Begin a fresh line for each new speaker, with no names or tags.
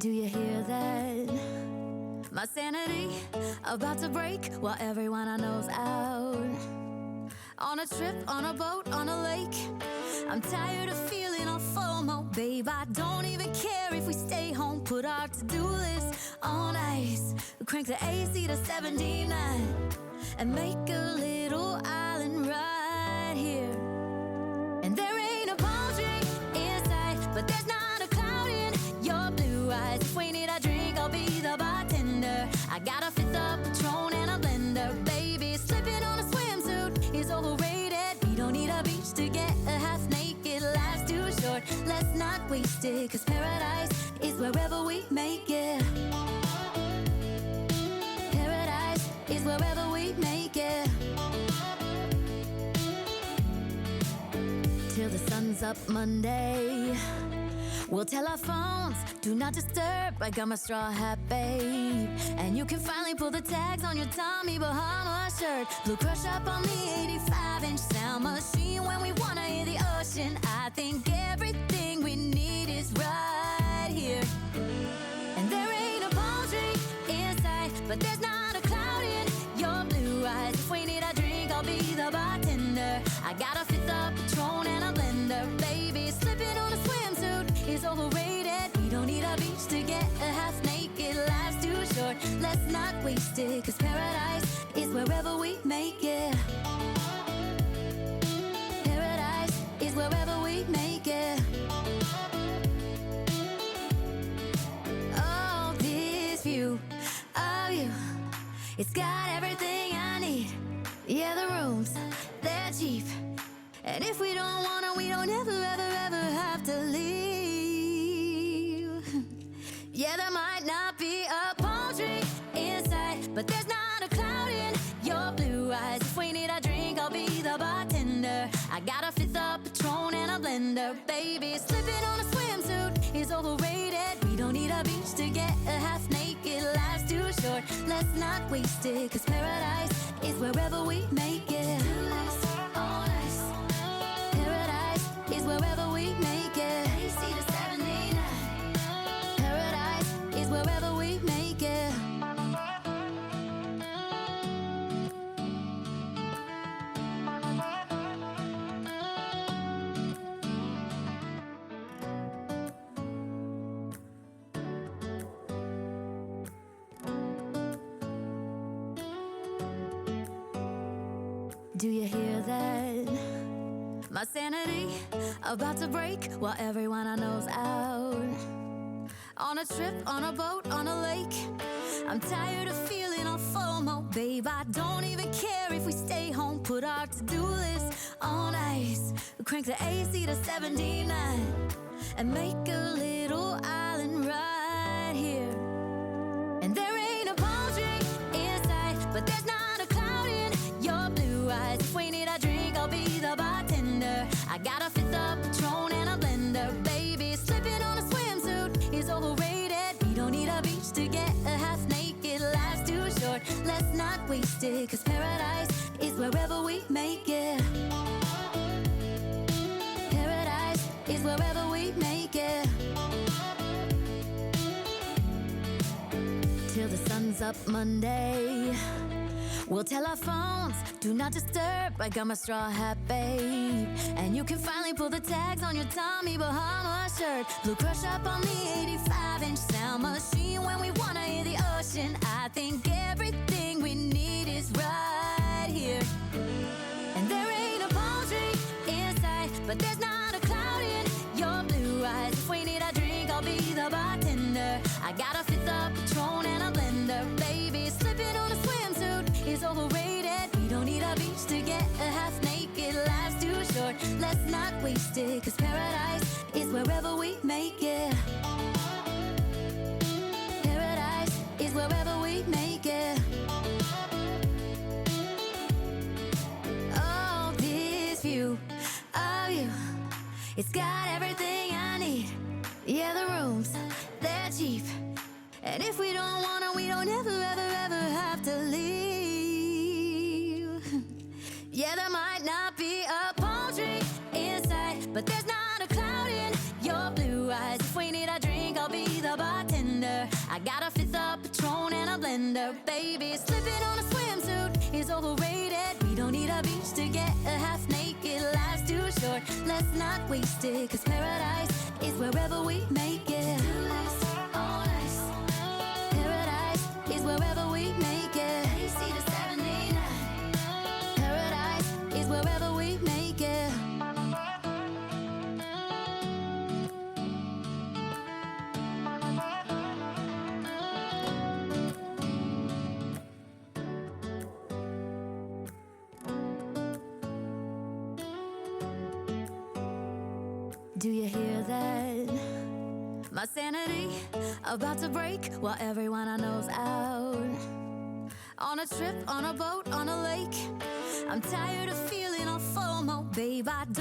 Do you hear that? My sanity about to break while everyone I know's out. On a trip, on a boat, on a lake. I'm tired of feeling all FOMO, babe. I don't even care if we stay home. Put our to-do list on ice. Crank the AC to 79 and make a little island right here. And there ain't a palm tree in sight, but there's not a cloud in your blue eyes. If we need a drink, I'll be the bartender. I got a fifth of Patron and a blender, baby. Slipping on a swimsuit is overrated. We don't need a beach to get a half naked. Life's too short, let's not waste it, 'cause paradise is wherever we make it. Paradise is wherever we make it. Till the sun's up Monday, we'll tell our phones, do not disturb. I got my straw hat, babe. And you can finally pull the tags on your Tommy Bahama shirt. Blue crush up on the 85-inch sound machine. When we wanna hear the ocean, I think everything we need is right here. And there ain't a palm tree in sight, but there's not a cloud in your blue eyes. If we need a drink, I'll be the bartender. I got a fifth of Patron and a blender, baby. Slipping on a swimsuit is overrated. We don't need a beach to get a half naked. Life's too short, let's not waste it, 'cause paradise is wherever we make it. Paradise is wherever we make it. Oh, this view of you, it's got everything I need. Yeah, the rooms, they're cheap. And if we don't wanna, we don't ever, ever, ever have to leave. Yeah, there might not be a palm tree in sight, but there's not a cloud in your blue eyes. If we need a drink, I'll be the bartender. I got a fifth of Patron and a blender, baby. Slipping on a swimsuit is overrated. We don't need a beach to get a half naked. Life's too short, let's not waste it, 'cause paradise is wherever we make it. All nice. Paradise is wherever we make it. AC to 79. Paradise is wherever we make it. Do you hear that? My sanity about to break while everyone I know's out. On a trip, on a boat, on a lake. I'm tired of feeling all FOMO, babe. I don't even care if we stay home. Put our to-do list on ice. Crank the AC to 79 and make a little island right here. And there ain't a palm tree in sight, but there's not a cloud in your blue eyes. If we need a drink, I'll be the bartender. I got a fifth of Patron and a blender, baby. Slipping on a swimsuit is overrated. We don't need a beach to get a half naked. Life's too short, let's not waste it, 'cause paradise is wherever we make it. Paradise is wherever we make it. Till the sun's up Monday, we'll tell our phones, do not disturb. I got my straw hat, babe. And you can finally pull the tags on your Tommy Bahama shirt. Blue crush up on the 85-inch sound machine. When we wanna hear the ocean, I think everything we need is right here. And there ain't a palm tree in sight, but there's not a cloud in your blue eyes. If we need a drink, I'll be the bartender. I got a fifth of Patron and a blender, baby. Slipping on a swimsuit is overrated. We don't need a beach to get a half naked. Life's too short, let's not waste it, 'cause paradise is wherever we make it. Paradise is wherever we make it. Oh, this view of you, it's got everything I need. Yeah, the rooms, they're cheap. And if we don't wanna, we don't ever, ever, ever have to leave. Yeah, there might not be a palm tree in sight, but there's not a cloud in your blue eyes. If we need a drink, I'll be the bartender. Baby, slipping on a swimsuit is overrated. We don't need a beach to get a half naked. Life's too short, let's not waste it. Cause paradise is wherever we make it. Paradise is wherever we make it. AC to 79. Paradise is wherever we make it. Do you hear that? My sanity about to break while everyone I know's out. On a trip, on a boat, on a lake. I'm tired of feeling all FOMO, babe. I don't